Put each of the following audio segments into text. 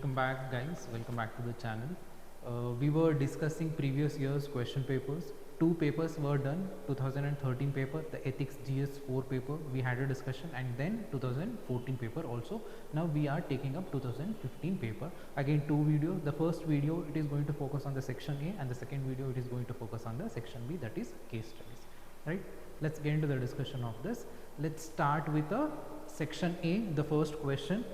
Welcome back, guys. Welcome back to the channel. We were discussing previous year's question papers. Two papers were done, 2013 paper, the ethics GS4 paper, we had a discussion, and then 2014 paper also. Now we are taking up 2015 paper. Again, two videos. The first video, it is going to focus on the section A, and the second video, it is going to focus on the section B, that is case studies. Right? Let's get into the discussion of this. Let's start with the section A, the first question.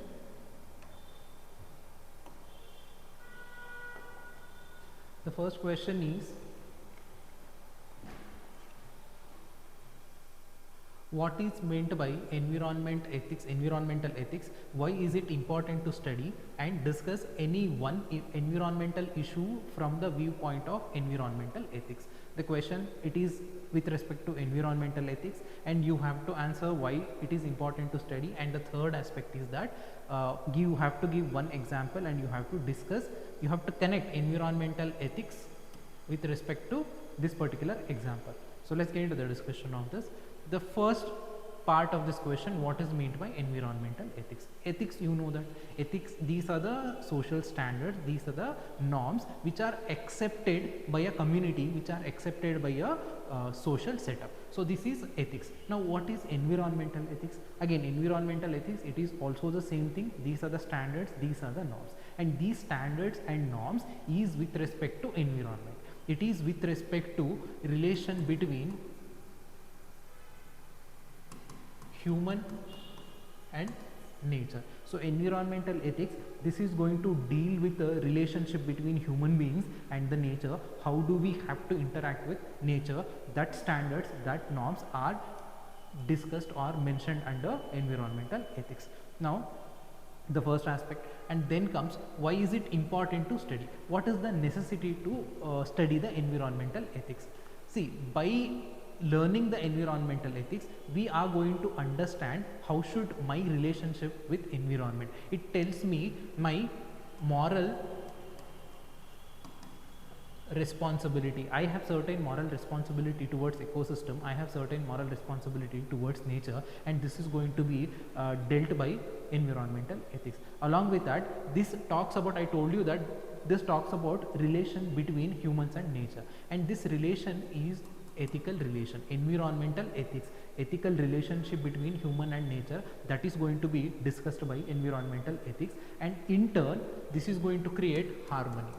The first question is, what is meant by environmental ethics, why is it important to study, and discuss any one environmental issue from the viewpoint of environmental ethics. The question, it is with respect to environmental ethics, and you have to answer why it is important to study. And the third aspect is that you have to give one example, and you have to discuss, you have to connect environmental ethics with respect to this particular example. So let's get into the discussion of this. The first part of this question, what is meant by environmental ethics? Ethics, you know that ethics, these are the social standards, these are the norms which are accepted by a community, which are accepted by a social setup. So this is ethics. Now what is environmental ethics? Again, environmental ethics, it is also the same thing. These are the standards, these are the norms, and these standards and norms is with respect to environment. It is with respect to relation between human and nature. So environmental ethics, this is going to deal with the relationship between human beings and the nature. How do we have to interact with nature? That standards, that norms are discussed or mentioned under environmental ethics. Now the first aspect, and then comes, why is it important to study? What is the necessity to study the environmental ethics? See, by learning the environmental ethics, we are going to understand how should my relationship with environment. It tells me my moral responsibility. I have certain moral responsibility towards ecosystem, I have certain moral responsibility towards nature, and this is going to be dealt by environmental ethics. Along with that, this talks about, I told you that this talks about relation between humans and nature, and this relation is ethical relation. Environmental ethics, ethical relationship between human and nature, that is going to be discussed by environmental ethics, and in turn this is going to create harmony.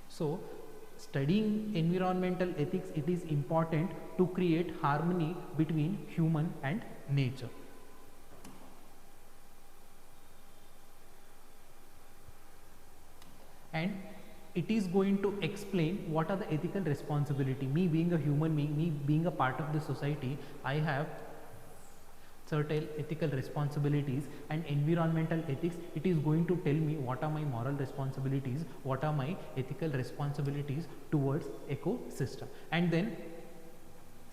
So studying environmental ethics, it is important to create harmony between human and nature. And it is going to explain what are the ethical responsibility. Me being a human being, me being a part of the society, I have certain ethical responsibilities, and environmental ethics, it is going to tell me what are my moral responsibilities, what are my ethical responsibilities towards ecosystem. And then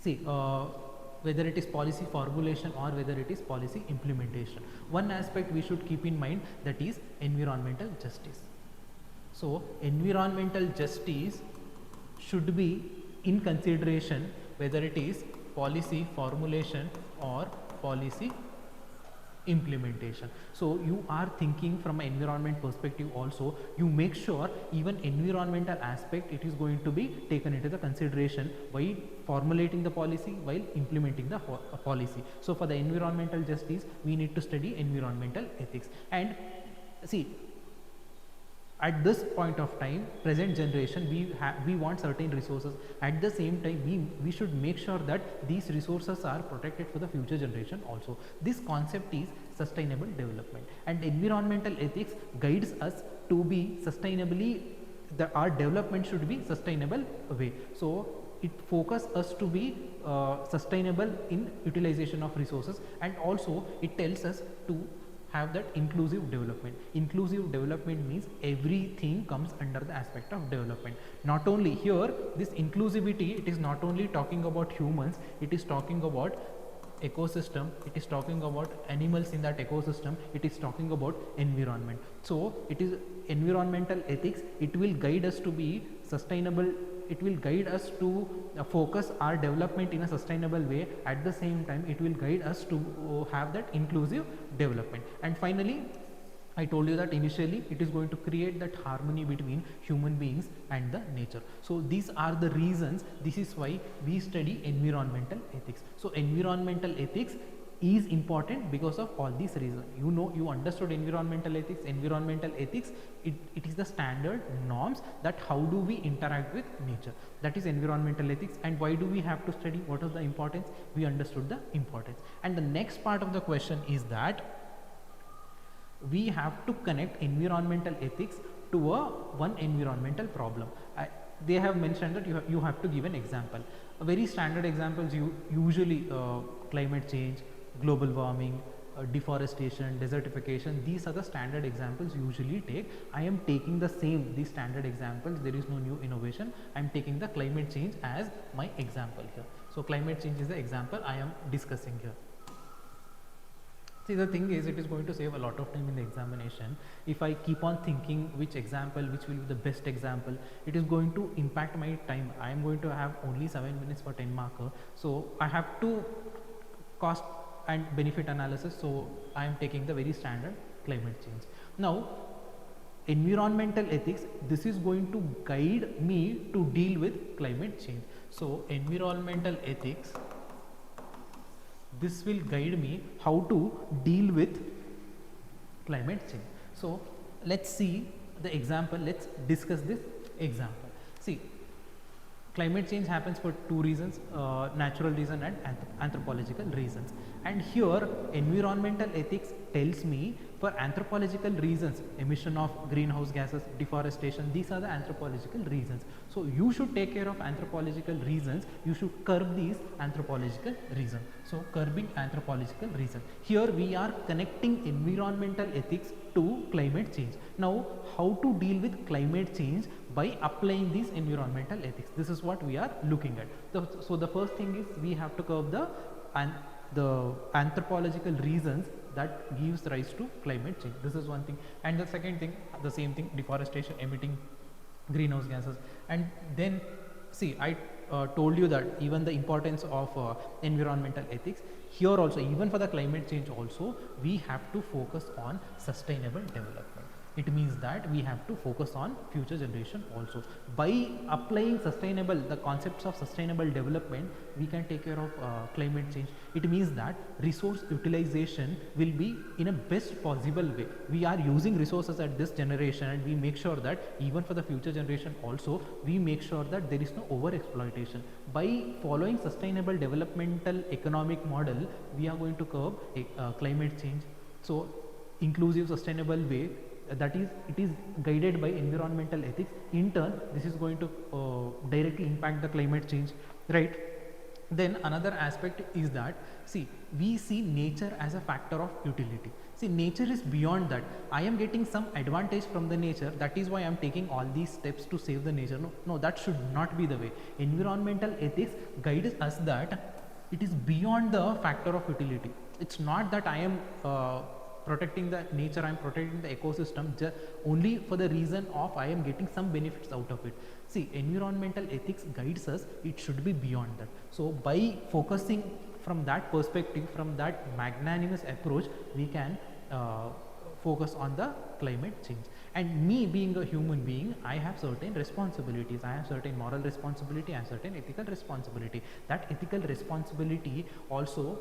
see, whether it is policy formulation or whether it is policy implementation. One aspect we should keep in mind, that is environmental justice. So environmental justice should be in consideration, whether it is policy formulation or policy implementation. So you are thinking from an environment perspective also, you make sure even environmental aspect, it is going to be taken into the consideration while formulating the policy, while implementing the policy. So for the environmental justice, we need to study environmental ethics. And see, at this point of time, present generation, we want certain resources. At the same time, we should make sure that these resources are protected for the future generation also. This concept is sustainable development, and environmental ethics guides us to be sustainably, our development should be sustainable way. So it focuses us to be sustainable in utilization of resources, and also it tells us to have that inclusive development. Inclusive development means everything comes under the aspect of development. Not only here, this inclusivity, it is not only talking about humans, it is talking about ecosystem, it is talking about animals in that ecosystem, it is talking about environment. So it is environmental ethics, it will guide us to be sustainable it will guide us to focus our development in a sustainable way. At the same time, it will guide us to have that inclusive development. And finally, I told you that initially it is going to create that harmony between human beings and the nature. So these are the reasons. This is why we study environmental ethics. So environmental ethics is important because of all these reasons. You know, you understood environmental ethics. Environmental ethics, it is the standard norms that how do we interact with nature. That is environmental ethics. And why do we have to study? What is the importance? We understood the importance. And the next part of the question is that we have to connect environmental ethics to one environmental problem. They have mentioned that you have to give an example. A very standard examples, usually climate change, global warming, deforestation, desertification. These are the standard examples usually take. I am taking these standard examples. There is no new innovation. I am taking the climate change as my example here. So climate change is the example I am discussing here. See, the thing is, it is going to save a lot of time in the examination. If I keep on thinking which example, which will be the best example, it is going to impact my time. I am going to have only 7 minutes for 10 marker. So I have to cost and benefit analysis. So I am taking the very standard climate change. Now, environmental ethics, this is going to guide me to deal with climate change. So environmental ethics, this will guide me how to deal with climate change. So let's see the example. Let's discuss this example. See, climate change happens for two reasons, natural reason and anthropological reasons. And here environmental ethics tells me for anthropological reasons, emission of greenhouse gases, deforestation, these are the anthropological reasons. So you should take care of anthropological reasons, you should curb these anthropological reasons. So curbing anthropological reasons. Here we are connecting environmental ethics to climate change. Now how to deal with climate change by applying these environmental ethics? This is what we are looking at. So the first thing is we have to curb the anthropological reasons that gives rise to climate change. This is one thing. And the second thing, the same thing, deforestation, emitting greenhouse gases. And then see, I told you that even the importance of environmental ethics. Here also, even for the climate change also, we have to focus on sustainable development. It means that we have to focus on future generation also. By applying the concepts of sustainable development, we can take care of climate change. It means that resource utilization will be in a best possible way. We are using resources at this generation, and we make sure that even for the future generation also, we make sure that there is no over exploitation. By following sustainable developmental economic model, we are going to curb climate change. So inclusive, sustainable way, that is, it is guided by environmental ethics. In turn, this is going to directly impact the climate change, right? Then another aspect is that, see, we see nature as a factor of utility. See, nature is beyond that. I am getting some advantage from the nature, that is why I am taking all these steps to save the nature. No, that should not be the way. Environmental ethics guides us that it is beyond the factor of utility. It's not that I am protecting the nature, I am protecting the ecosystem only for the reason of I am getting some benefits out of it. See, environmental ethics guides us, it should be beyond that. So by focusing from that perspective, from that magnanimous approach, we can focus on the climate change. And me being a human being, I have certain responsibilities. I have certain moral responsibility, I have certain ethical responsibility. That ethical responsibility also,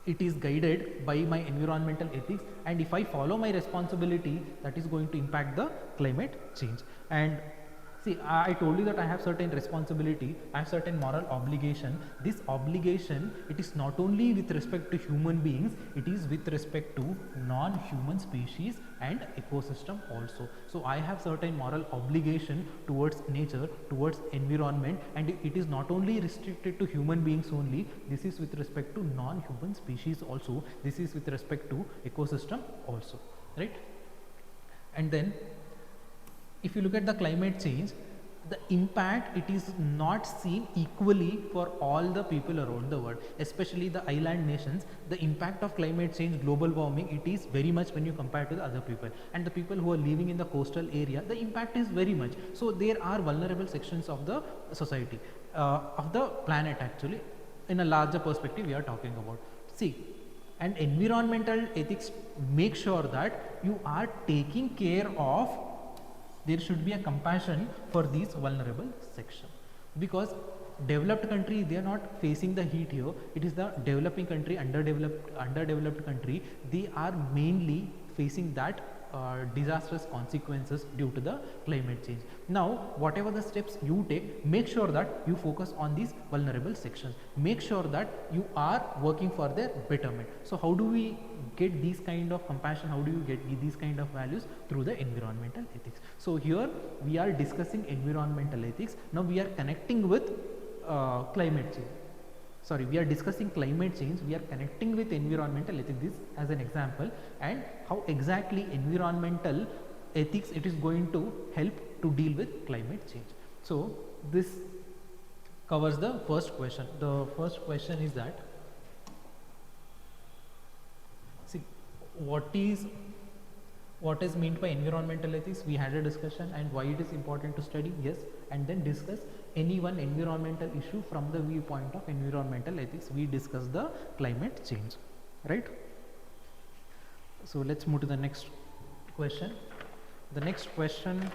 it is guided by my environmental ethics, and if I follow my responsibility, that is going to impact the climate change. And see, I told you that I have certain responsibility, I have certain moral obligation. This obligation, it is not only with respect to human beings, it is with respect to non-human species and ecosystem also. So I have certain moral obligation towards nature, towards environment, and it is not only restricted to human beings only, this is with respect to non-human species also, this is with respect to ecosystem also, right? And then if you look at the climate change, the impact, it is not seen equally for all the people around the world, especially the island nations. The impact of climate change, global warming, it is very much when you compare to the other people, and the people who are living in the coastal area, the impact is very much. So there are vulnerable sections of the society, of the planet actually, in a larger perspective we are talking about. See, and environmental ethics make sure that you are taking care of, there should be a compassion for these vulnerable sections, because developed country, they are not facing the heat here, it is the developing country, underdeveloped country, they are mainly facing that disastrous consequences due to the climate change. Now whatever the steps you take, make sure that you focus on these vulnerable sections, make sure that you are working for their betterment. So how do we get these kind of compassion, how do you get these kind of values? Through the environmental ethics. So here we are discussing environmental ethics, now we are connecting with climate change. Sorry, we are discussing climate change, we are connecting with environmental ethics, this as an example, and how exactly environmental ethics, it is going to help to deal with climate change. So this covers the first question. The first question is that, see, what is meant by environmental ethics? We had a discussion, and why it is important to study, yes, and then discuss any one environmental issue from the viewpoint of environmental ethics. We discuss the climate change, right? So let's move to the next question. The next question,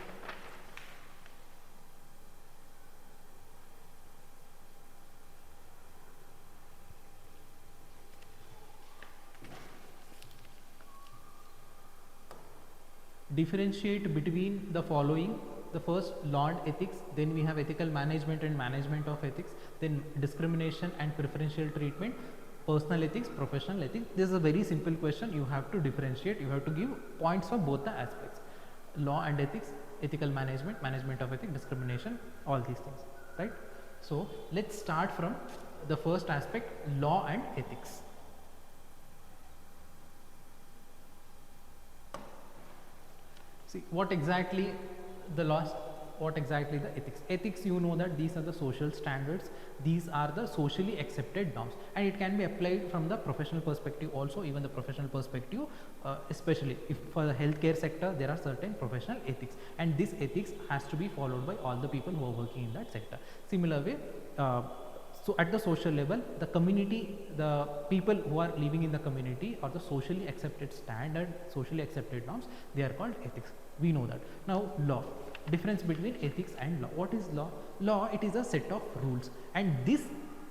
differentiate between the following. The first, law and ethics, then we have ethical management and management of ethics, then discrimination and preferential treatment, personal ethics, professional ethics. This is a very simple question, you have to differentiate, you have to give points for both the aspects, law and ethics, ethical management, management of ethics, discrimination, all these things, right? So let's start from the first aspect, law and ethics. See, what exactly the laws, what exactly the ethics? Ethics, you know that these are the social standards, these are the socially accepted norms, and it can be applied from the professional perspective also, even the professional perspective, especially if for the healthcare sector there are certain professional ethics, and this ethics has to be followed by all the people who are working in that sector. Similar way, so at the social level, the community, the people who are living in the community, or the socially accepted standard, socially accepted norms, they are called ethics. We know that. Now law, difference between ethics and law. What is law? Law, it is a set of rules, and this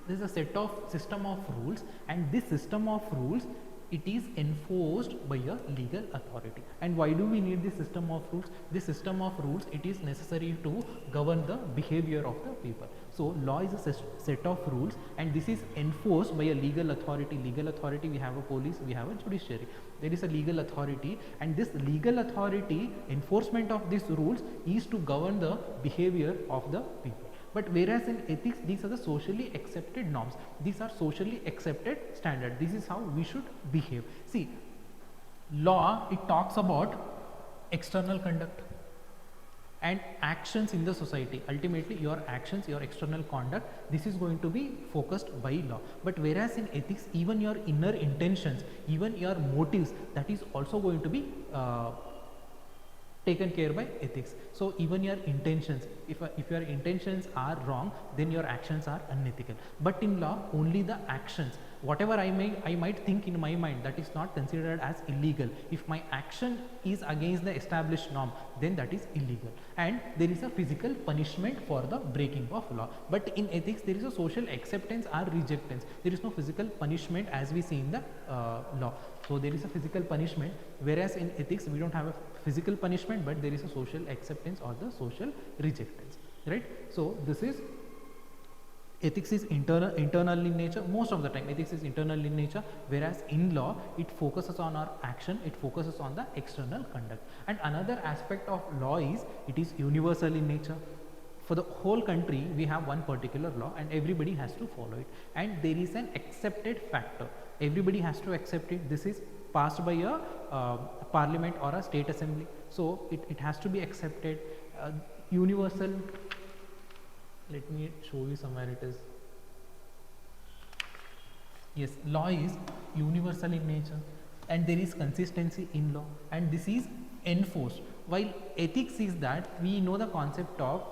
is a system of rules, and this system of rules, it is enforced by a legal authority. And why do we need this system of rules? This system of rules, it is necessary to govern the behavior of the people. So law is a set of rules, and this is enforced by a legal authority. Legal authority, we have a police, we have a judiciary. There is a legal authority, and this legal authority, enforcement of these rules is to govern the behavior of the people. But whereas in ethics, these are the socially accepted norms, these are socially accepted standards, this is how we should behave. See, law, it talks about external conduct and actions in the society. Ultimately your actions, your external conduct, this is going to be focused by law. But whereas in ethics, even your inner intentions, even your motives, that is also going to be taken care by ethics. So even your intentions, if your intentions are wrong, then your actions are unethical. But in law, only the actions, whatever I might think in my mind, that is not considered as illegal. If my action is against the established norm, then that is illegal, and there is a physical punishment for the breaking of law. But in ethics, there is a social acceptance or rejectance. There is no physical punishment as we see in the law. So there is a physical punishment, whereas in ethics we don't have a physical punishment, but there is a social acceptance or the social rejectance, right? So this is, ethics is internal in nature. Most of the time ethics is internal in nature, whereas in law it focuses on our action, it focuses on the external conduct. And another aspect of law is, it is universal in nature. For the whole country we have one particular law, and everybody has to follow it, and there is an accepted factor, everybody has to accept it. This is passed by a parliament or a state assembly, so it has to be accepted. Universal let me show you somewhere it is. Yes, law is universal in nature and there is consistency in law and this is enforced, while ethics is that we know the concept of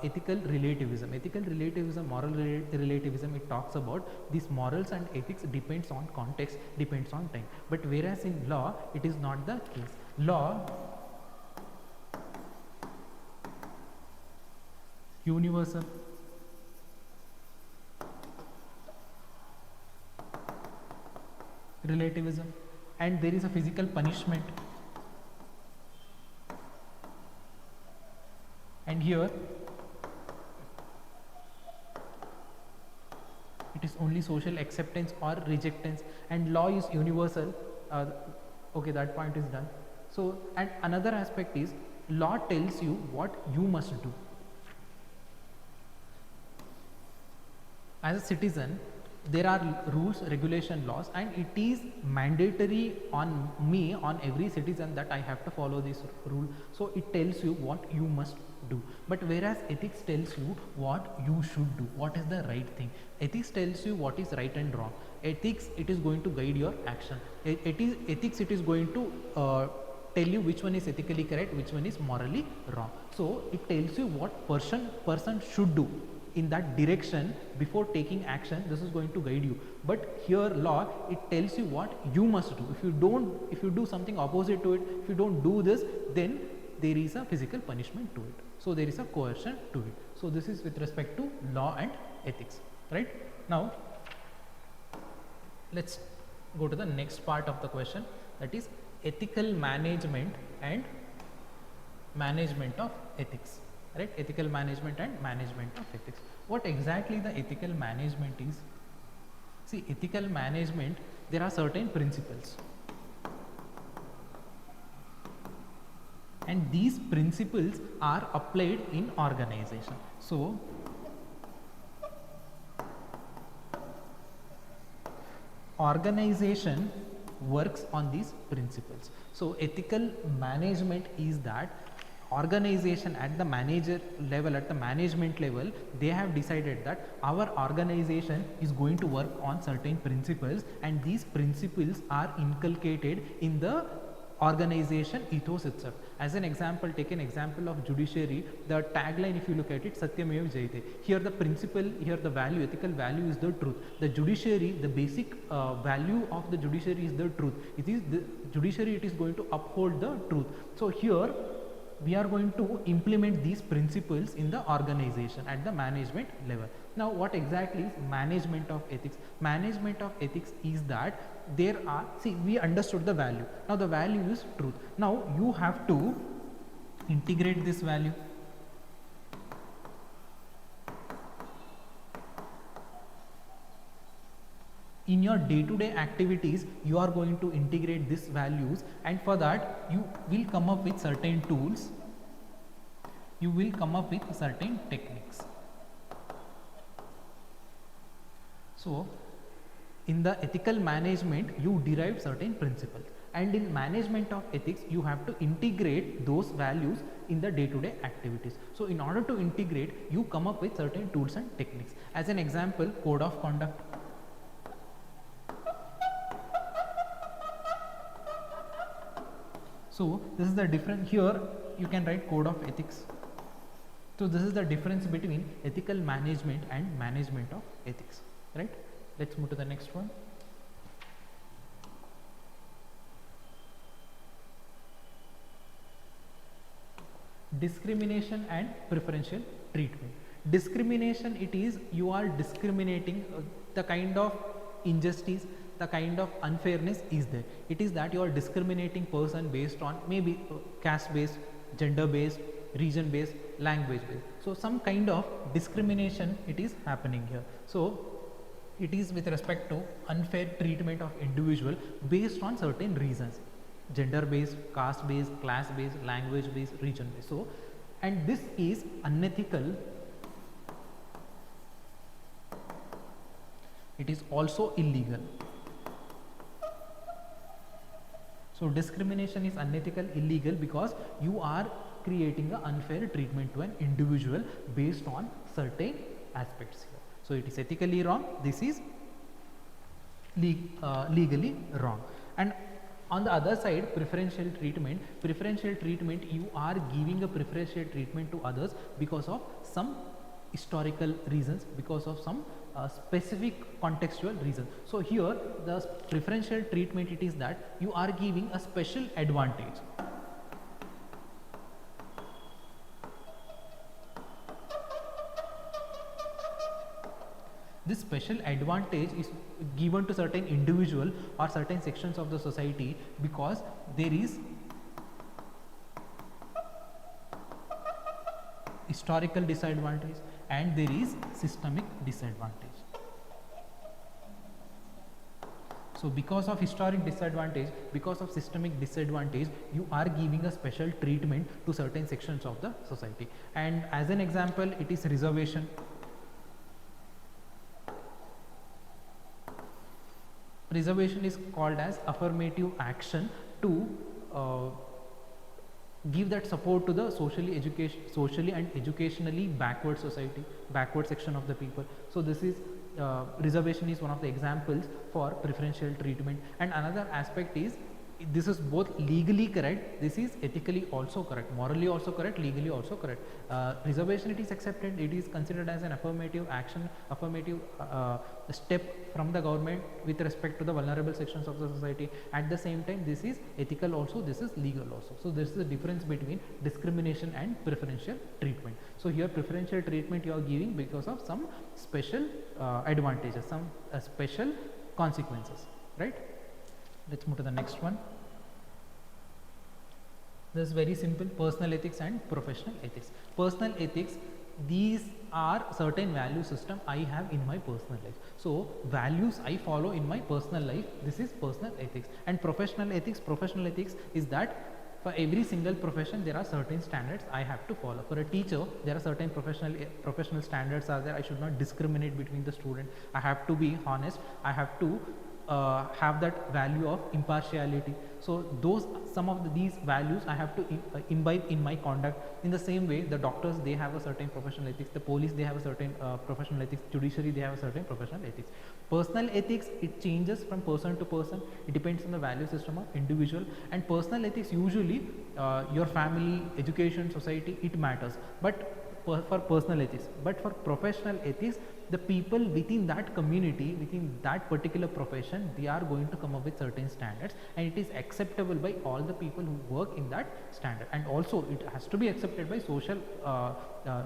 ethical relativism. Ethical relativism, relativism, it talks about these morals and ethics depends on context, depends on time, but whereas in law it is not the case. Law universal, relativism, and there is a physical punishment, and here it is only social acceptance or rejectance, and law is universal. Okay, that point is done. So, and another aspect is law tells you what you must do. As a citizen, there are rules, regulation, laws, and it is mandatory on me, on every citizen, that I have to follow this rule. So it tells you what you must do. But whereas ethics tells you what you should do, what is the right thing. Ethics tells you what is right and wrong. Ethics, it is going to guide your action. Ethics, it is going to tell you which one is ethically correct, which one is morally wrong. So it tells you what person should do in that direction before taking action. This is going to guide you. But here law, it tells you what you must do. If you do something opposite to it, if you don't do this, then there is a physical punishment to it. So there is a coercion to it. So this is with respect to law and ethics, right? Now let's go to the next part of the question, that is ethical management and management of ethics. Right, ethical management and management of ethics. What exactly the ethical management is? See, ethical management, there are certain principles, and these principles are applied in organization. So organization works on these principles. So ethical management is that organization at the manager level, at the management level, they have decided that our organization is going to work on certain principles, and these principles are inculcated in the organization ethos itself. As an example, take an example of judiciary. The tagline, if you look at it, Satyamev Jayate. Here the principle, here the value, ethical value is the truth. The judiciary, the basic value of the judiciary is the truth. It is the judiciary, it is going to uphold the truth. So here we are going to implement these principles in the organization at the management level. Now what exactly is management of ethics? Management of ethics is that there are, see, we understood the value. Now the value is truth. Now you have to integrate this value. In your day-to-day activities, you are going to integrate these values, and for that you will come up with certain tools, you will come up with certain techniques. So in the ethical management, you derive certain principles, and in management of ethics, you have to integrate those values in the day-to-day activities. So in order to integrate, you come up with certain tools and techniques. As an example, code of conduct. So this is the difference. Here you can write code of ethics. So this is the difference between ethical management and management of ethics, right? Let's move to the next one. Discrimination and preferential treatment. Discrimination, it is you are discriminating the kind of injustice, the kind of unfairness is there. It is that you are discriminating person based on maybe caste based, gender based, region based, language based. So some kind of discrimination it is happening here. So it is with respect to unfair treatment of individual based on certain reasons, gender based, caste based, class based, language based, region based. So, and this is unethical. It is also illegal. So discrimination is unethical, illegal, because you are creating an unfair treatment to an individual based on certain aspects here. So it is ethically wrong, this is legally wrong. And on the other side, preferential treatment, you are giving a preferential treatment to others because of some historical reasons, because of some specific contextual reason. So here the preferential treatment, it is that you are giving a special advantage. This special advantage is given to certain individual or certain sections of the society because there is historical disadvantage and there is systemic disadvantage. So because of historic disadvantage, because of systemic disadvantage, you are giving a special treatment to certain sections of the society. And as an example, it is reservation. Reservation is called as affirmative action to give that support to the socially and educationally backward society, backward section of the people. So this is reservation is one of the examples for preferential treatment. And another aspect is, this is both legally correct, this is ethically also correct, morally also correct, legally also correct. Reservation, it is accepted, it is considered as an affirmative action, affirmative step from the government with respect to the vulnerable sections of the society. At the same time, this is ethical also, this is legal also. So this is the difference between discrimination and preferential treatment. So here preferential treatment you are giving because of some special advantages, some special consequences, right? Let's move to the next one. This is very simple: personal ethics and professional ethics. Personal ethics, these are certain value system I have in my personal life. So values I follow in my personal life, this is personal ethics. And professional ethics is that for every single profession there are certain standards I have to follow. For a teacher, there are certain professional standards are there. I should not discriminate between the student. I have to be honest. I have to have that value of impartiality. So some of these values I have to imbibe in my conduct. In the same way, the doctors, they have a certain professional ethics, the police, they have a certain professional ethics, judiciary, they have a certain professional ethics. Personal ethics, it changes from person to person, it depends on the value system of individual. And personal ethics, usually your family, education, society, it matters, but for personal ethics. But for professional ethics, the people within that community, within that particular profession, they are going to come up with certain standards, and it is acceptable by all the people who work in that standard, and also it has to be accepted by social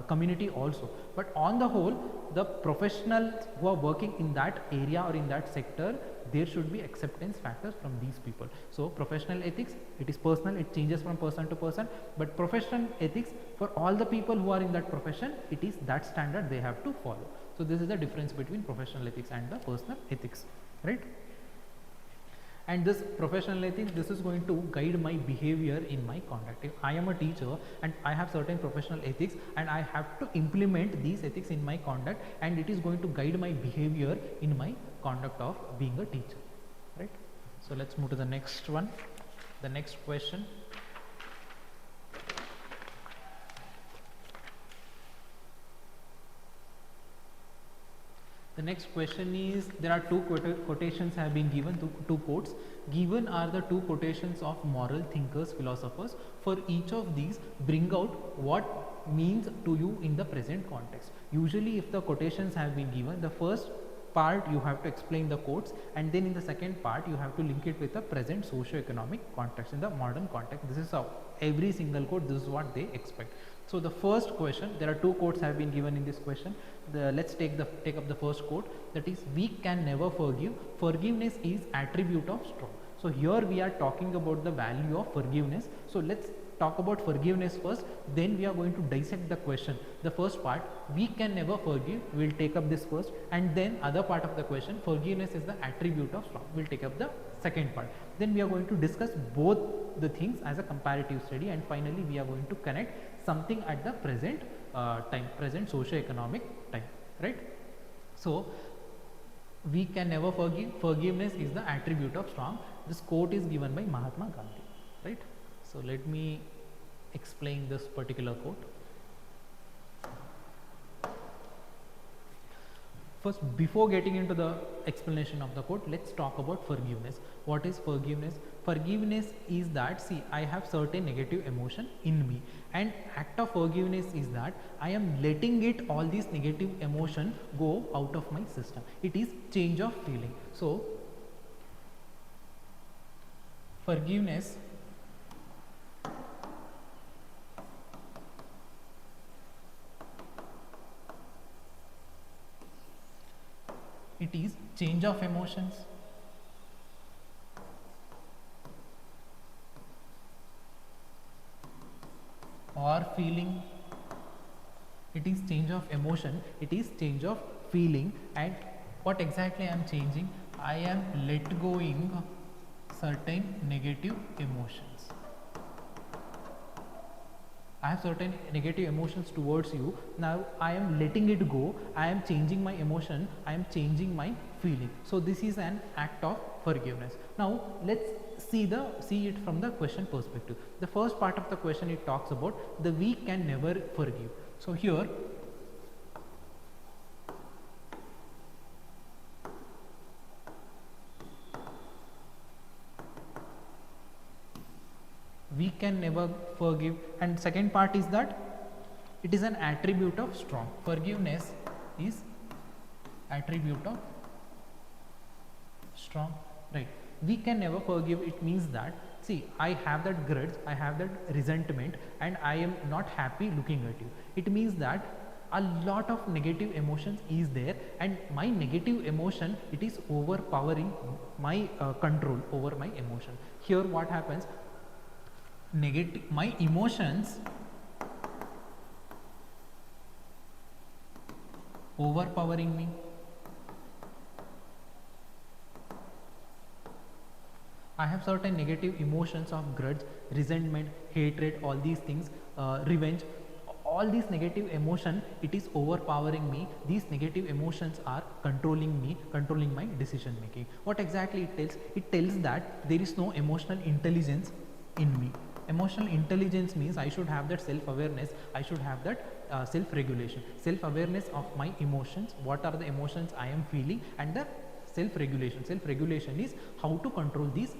community also. But on the whole, the professionals who are working in that area or in that sector, there should be acceptance factors from these people. So professional ethics, it is personal, it changes from person to person, but professional ethics, for all the people who are in that profession, it is that standard they have to follow. So this is the difference between professional ethics and the personal ethics, right? And this professional ethics, this is going to guide my behavior in my conduct. If I am a teacher and I have certain professional ethics and I have to implement these ethics in my conduct, and it is going to guide my behavior in my conduct of being a teacher, right? So let's move to the next one, the next question. The next question is, there are two quotations have been given, two quotes. Given are the two quotations of moral thinkers, philosophers. For each of these, bring out what means to you in the present context. Usually if the quotations have been given, the first part you have to explain the quotes, and then in the second part you have to link it with the present socio-economic context, in the modern context. This is how every single quote, this is what they expect. So the first question, there are two quotes have been given in this question. Let's take up the first quote, that is, weak can never forgive, forgiveness is attribute of strong. So here we are talking about the value of forgiveness. So let's talk about forgiveness first, then we are going to dissect the question. The first part, we can never forgive, we will take up this first, and then other part of the question, forgiveness is the attribute of strong, we will take up the second part. Then we are going to discuss both the things as a comparative study, and finally we are going to connect something at the present time, present socio-economic time, right? So we can never forgive, forgiveness is the attribute of strong. This quote is given by Mahatma Gandhi, right? So let me explain this particular quote. First, before getting into the explanation of the quote, let's talk about forgiveness. What is forgiveness? Forgiveness is that, see, I have certain negative emotion in me, and act of forgiveness is that I am letting it, all these negative emotion, go out of my system. It is change of feeling. So forgiveness it is change of emotions or feeling. It is change of emotion, it is change of feeling. And what exactly I am changing? I am let going certain negative emotions. I have certain negative emotions towards you. Now I am letting it go. I am changing my emotion. I am changing my feeling. So this is an act of forgiveness. Now let's see it from the question perspective. The first part of the question, it talks about the weak can never forgive. So here we can never forgive, and second part is that it is an attribute of strong. Forgiveness is attribute of strong, right? We can never forgive, it means that, see, I have that grudge, I have that resentment, and I am not happy looking at you. It means that a lot of negative emotions is there, and my negative emotion, it is overpowering my control over my emotion. Here what happens? My emotions overpowering me. I have certain negative emotions of grudge, resentment, hatred, all these things, revenge. All these negative emotion, it is overpowering me. These negative emotions are controlling me, controlling my decision making. What exactly it tells? It tells that there is no emotional intelligence in me. Emotional intelligence means I should have that self-awareness, I should have that self-regulation, self-awareness of my emotions, what are the emotions I am feeling, and the self-regulation. Self-regulation is how to control these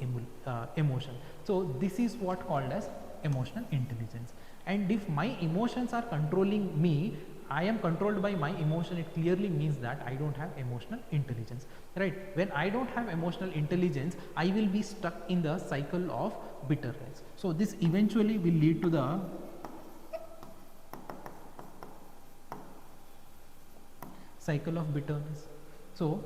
emotions. So this is what called as emotional intelligence. And if my emotions are controlling me, I am controlled by my emotion, it clearly means that I don't have emotional intelligence, right? When I don't have emotional intelligence, I will be stuck in the cycle of bitterness. So this eventually will lead to the cycle of bitterness. So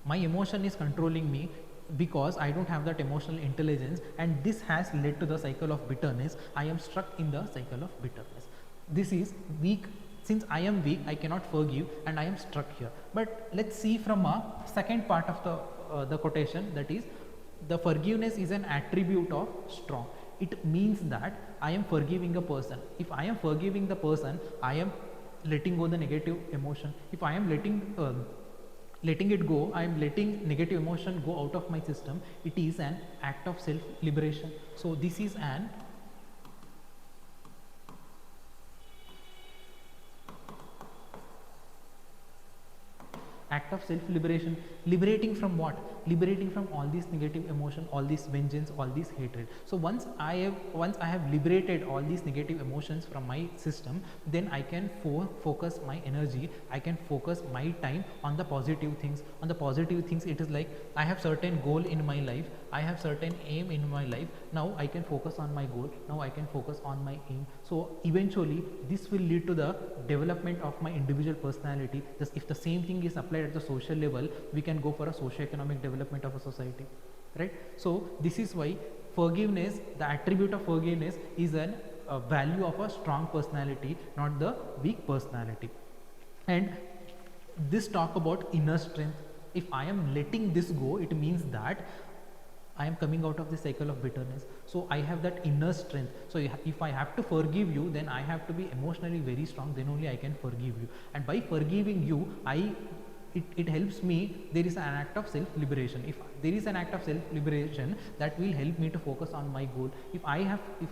my emotion is controlling me because I don't have that emotional intelligence, and this has led to the cycle of bitterness. I am stuck in the cycle of bitterness. This is weak. Since I am weak, I cannot forgive, and I am stuck here. But let's see from a second part of the quotation, that is, the forgiveness is an attribute of strong. It means that I am forgiving a person. If I am forgiving the person, I am letting go the negative emotion. If I am letting it go, I am letting negative emotion go out of my system. It is an act of self liberation. So this is an act of self liberation. Liberating from what? Liberating from all these negative emotion, all this vengeance, all this hatred. So once I have liberated all these negative emotions from my system, then I can focus my energy, I can focus my time on the positive things. On the positive things, it is like I have certain goal in my life, I have certain aim in my life. Now I can focus on my goal, now I can focus on my aim. So eventually this will lead to the development of my individual personality. Just if the same thing is applied at the social level, we can go for a socio-economic development of a society, right? So this is why forgiveness, the attribute of forgiveness, is a value of a strong personality, not the weak personality. And this talk about inner strength. If I am letting this go, it means that I am coming out of the cycle of bitterness. So I have that inner strength. So if I have to forgive you, then I have to be emotionally very strong, then only I can forgive you. And by forgiving you, it helps me. There is an act of self liberation. If there is an act of self liberation, that will help me to focus on my goal. If I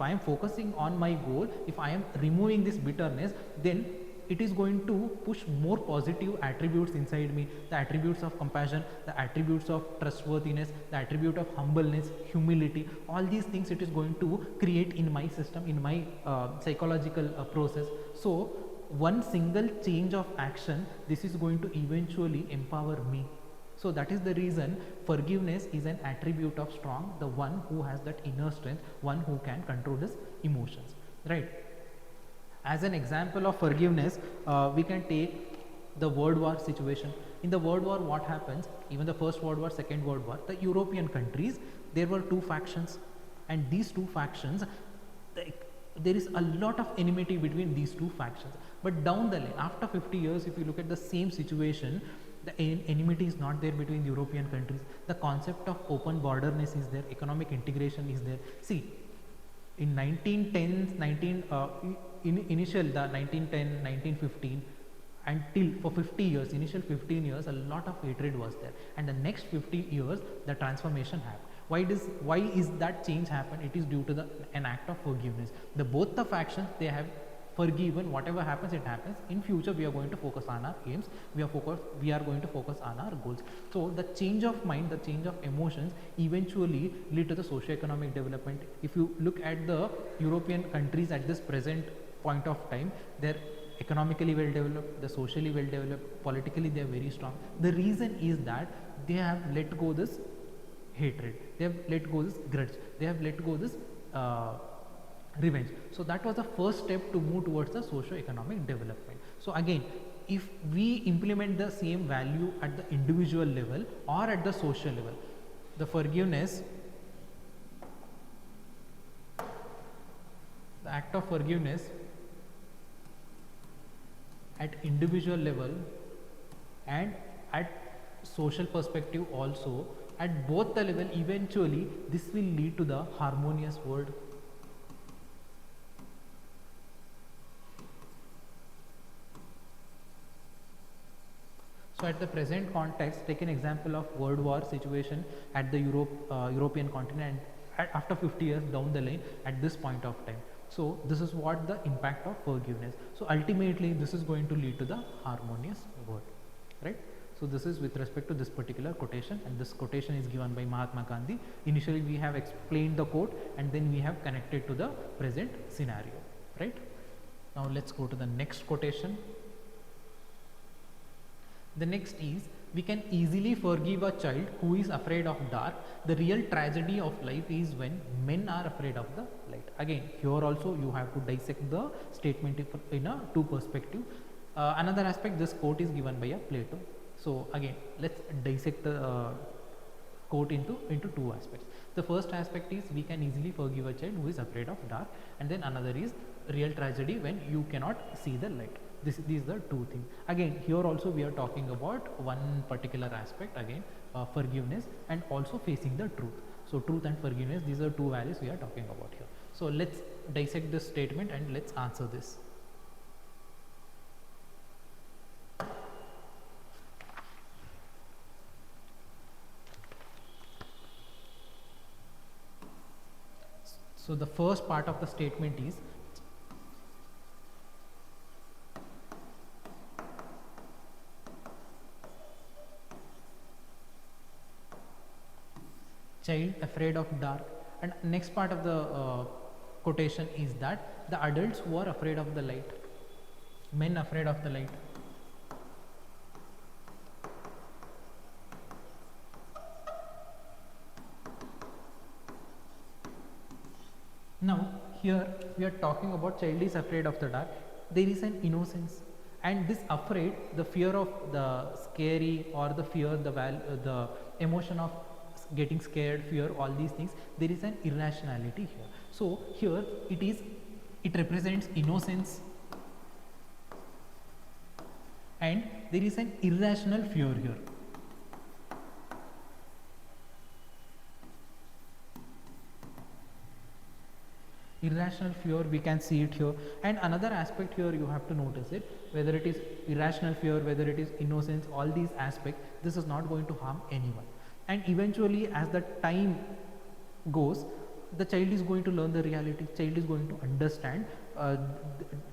am focusing on my goal, if I am removing this bitterness, then it is going to push more positive attributes inside me, the attributes of compassion, the attributes of trustworthiness, the attribute of humbleness, humility, all these things it is going to create in my system, in my psychological process. So one single change of action, this is going to eventually empower me. So that is the reason forgiveness is an attribute of strong, the one who has that inner strength, one who can control his emotions, right? As an example of forgiveness, we can take the World War situation. In the World War, what happens? Even the First World War, Second World War, the European countries, there were two factions, and these two factions, there is a lot of enmity between these two factions. But down the line, after 50 years, if you look at the same situation, the enmity is not there between the European countries. The concept of open borderness is there, economic integration is there. See, in 1910s, initial the 1910, 1915, until for 50 years, initial 15 years, a lot of hatred was there, and the next 50 years, the transformation happened. Why is that change happen? It is due to an act of forgiveness. Both the factions, they have forgiven. Whatever happens, it happens. In future, we are going to focus on our aims. We are going to focus on our goals. So the change of mind, the change of emotions, eventually lead to the socio-economic development. If you look at the European countries at this present point of time, they're economically well developed, they're socially well developed, politically they are very strong. The reason is that they have let go this hatred, they have let go this grudge, they have let go this revenge. So that was the first step to move towards the socio-economic development. So again, if we implement the same value at the individual level or at the social level, the forgiveness, the act of forgiveness at individual level and at social perspective also, at both the level, eventually this will lead to the harmonious world. So at the present context, take an example of World War situation at the European continent after 50 years down the line at this point of time. So this is what the impact of forgiveness. So ultimately this is going to lead to the harmonious world, right? So this is with respect to this particular quotation, and this quotation is given by Mahatma Gandhi. Initially we have explained the quote and then we have connected to the present scenario, right? Now let's go to the next quotation. The next is, we can easily forgive a child who is afraid of dark. The real tragedy of life is when men are afraid of the light. Again, here also you have to dissect the statement in a two perspective. Another aspect, this quote is given by a Plato. So again, let's dissect the quote into two aspects. The first aspect is, we can easily forgive a child who is afraid of dark, and then another is real tragedy when you cannot see the light. These are the two things. Again, here also we are talking about one particular aspect, again forgiveness and also facing the truth. So truth and forgiveness, these are two values we are talking about here. So let's dissect this statement and let's answer this. So the first part of the statement is, child afraid of dark, and next part of the quotation is that the adults who are afraid of the light, men afraid of the light. Now here we are talking about child is afraid of the dark. There is an innocence, and this afraid, the fear of the scary or the fear, the emotion of getting scared, fear, all these things, there is an irrationality here. So here it represents innocence, and there is an irrational fear here. Irrational fear, we can see it here. And another aspect here you have to notice it, whether it is irrational fear, whether it is innocence, all these aspects, this is not going to harm anyone. And eventually as the time goes, the child is going to learn the reality, child is going to understand,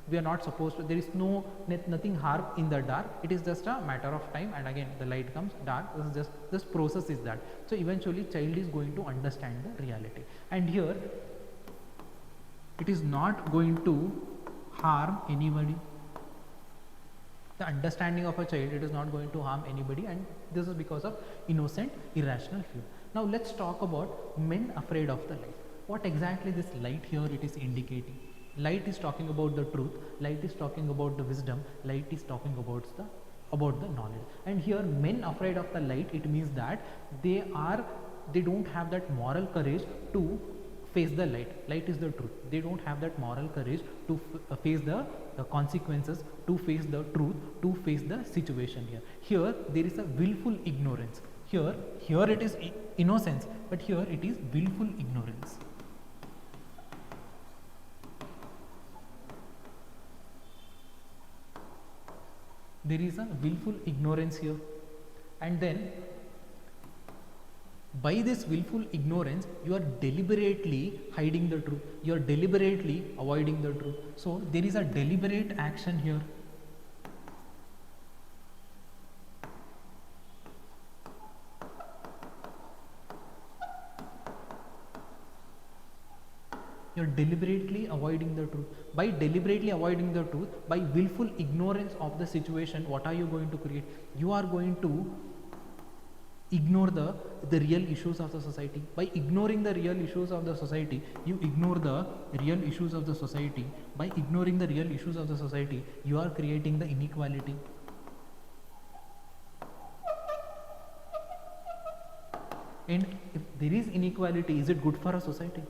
we are not supposed to, there is nothing harm in the dark, it is just a matter of time, and again the light comes, dark, this is just, this process is that. So eventually child is going to understand the reality, and here it is not going to harm anybody. The understanding of a child, it is not going to harm anybody, and this is because of innocent irrational fear. Now let's talk about men afraid of the light. What exactly this light here it is indicating? Light is talking about the truth, light is talking about the wisdom, light is talking about the knowledge. And here men afraid of the light, it means that they don't have that moral courage to face the light. Light is the truth. They don't have that moral courage to face the consequences, to face the truth, to face the situation here. Here there is a willful ignorance. Here it is innocence, but here it is willful ignorance. There is a willful ignorance here, and then by this willful ignorance you are deliberately hiding the truth, you are deliberately avoiding the truth. So there is a deliberate action here. You are deliberately avoiding the truth. By deliberately avoiding the truth, by willful ignorance of the situation, what are you going to create? You are going to ignore the real issues of the society. By ignoring the real issues of the society, you ignore the real issues of the society. By ignoring the real issues of the society, you are creating the inequality. And if there is inequality, is it good for a society?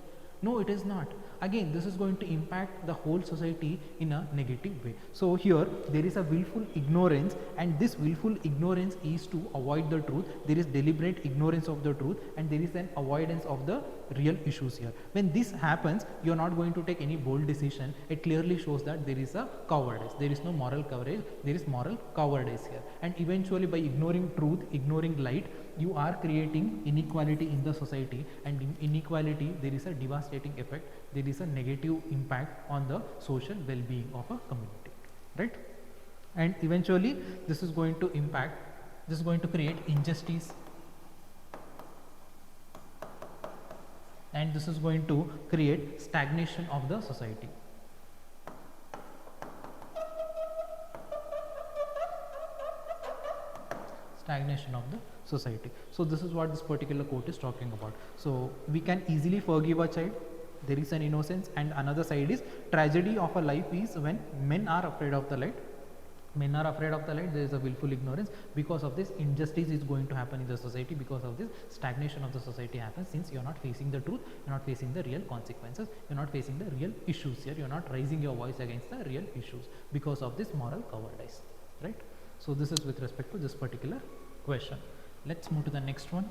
No, it is not. Again, this is going to impact the whole society in a negative way. So here there is a willful ignorance, and this willful ignorance is to avoid the truth. There is deliberate ignorance of the truth, and there is an avoidance of the real issues here. When this happens, you are not going to take any bold decision. It clearly shows that there is a cowardice. There is no moral courage. There is moral cowardice here. And eventually by ignoring truth, ignoring light, you are creating inequality in the society, and in inequality there is a devastating effect, there is a negative impact on the social well-being of a community, right? And eventually this is going to impact, this is going to create injustice, and this is going to create stagnation of the society. Stagnation of the society. So this is what this particular quote is talking about. So we can easily forgive a child, there is an innocence, and another side is tragedy of a life is when men are afraid of the light. Men are afraid of the light, there is a willful ignorance. Because of this, injustice is going to happen in the society. Because of this, stagnation of the society happens, since you are not facing the truth, you are not facing the real consequences, you are not facing the real issues here, you are not raising your voice against the real issues because of this moral cowardice, right? So this is with respect to this particular question. Let's move to the next one.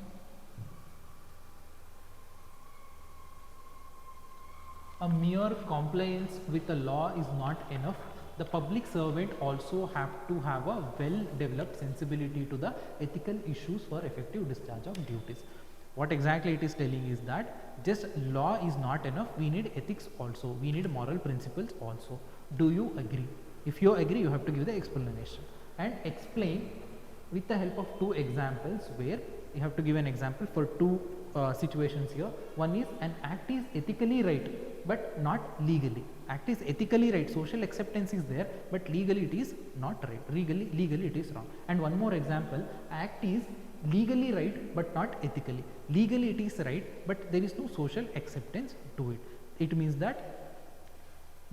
A mere compliance with the law is not enough. The public servant also have to have a well-developed sensibility to the ethical issues for effective discharge of duties. What exactly it is telling is that just law is not enough, we need ethics also, we need moral principles also. Do you agree? If you agree, you have to give the explanation and explain with the help of two examples, where you have to give an example for two situations here. One is, an act is ethically right but not legally. Act is ethically right, social acceptance is there, but legally it is not right, legally it is wrong. And one more example, act is legally right but not ethically. Legally it is right, but there is no social acceptance to it. It means that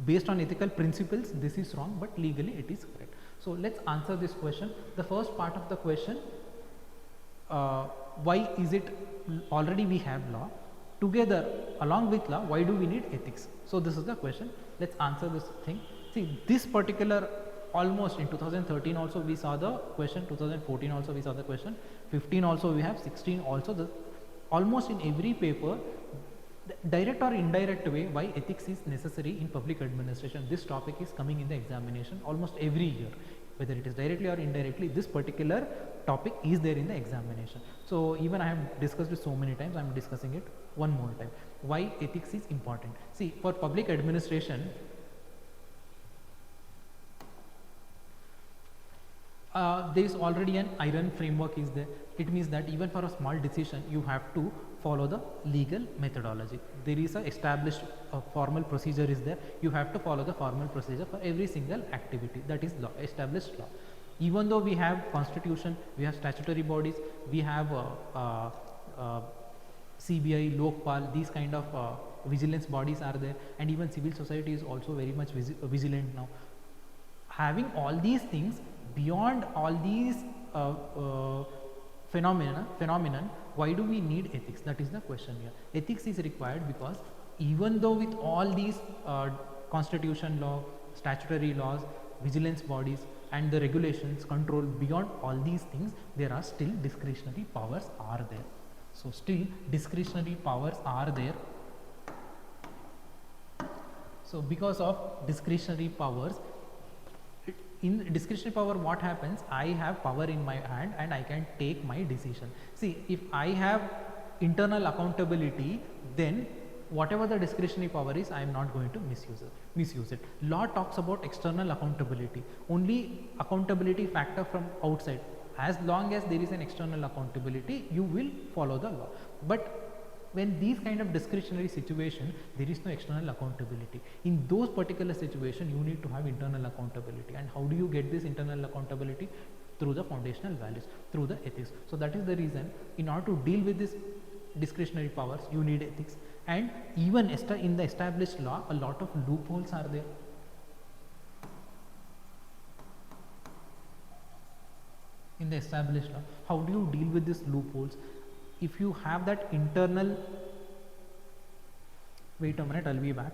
based on ethical principles this is wrong, but legally it is correct. So let's answer this question. The first part of the question, why is it already we have law, together along with law, why do we need ethics? So this is the question. Let's answer this thing. See, this particular, almost in 2013 also we saw the question, 2014 also we saw the question, 15 also we have, 16 also, almost in every paper The direct or indirect way why ethics is necessary in public administration. This topic is coming in the examination almost every year, whether it is directly or indirectly. This particular topic is there in the examination. So even I have discussed it so many times, I am discussing it one more time. Why ethics is important? See, for public administration, there is already an iron framework is there. It means that even for a small decision you have to follow the legal methodology. There is a established formal procedure is there. You have to follow the formal procedure for every single activity. That is law, established law. Even though we have constitution, we have statutory bodies, we have CBI, Lokpal, these kind of vigilance bodies are there, and even civil society is also very much vigilant now. Having all these things, beyond all these phenomenon, why do we need ethics? That is the question here. Ethics is required because even though with all these constitution law, statutory laws, vigilance bodies and the regulations, control, beyond all these things, there are still discretionary powers are there. So still discretionary powers are there. So because of discretionary powers, in discretionary power, what happens? I have power in my hand and I can take my decision. See, if I have internal accountability, then whatever the discretionary power is, I am not going to misuse it. Law talks about external accountability, only accountability factor from outside. As long as there is an external accountability, you will follow the law. But when these kind of discretionary situation, there is no external accountability. In those particular situation, you need to have internal accountability. And how do you get this internal accountability? Through the foundational values, through the ethics. So that is the reason, in order to deal with this discretionary powers, you need ethics. And even in the established law, a lot of loopholes are there. In the established law, how do you deal with these loopholes? If you have that internal, wait a minute, I'll be back.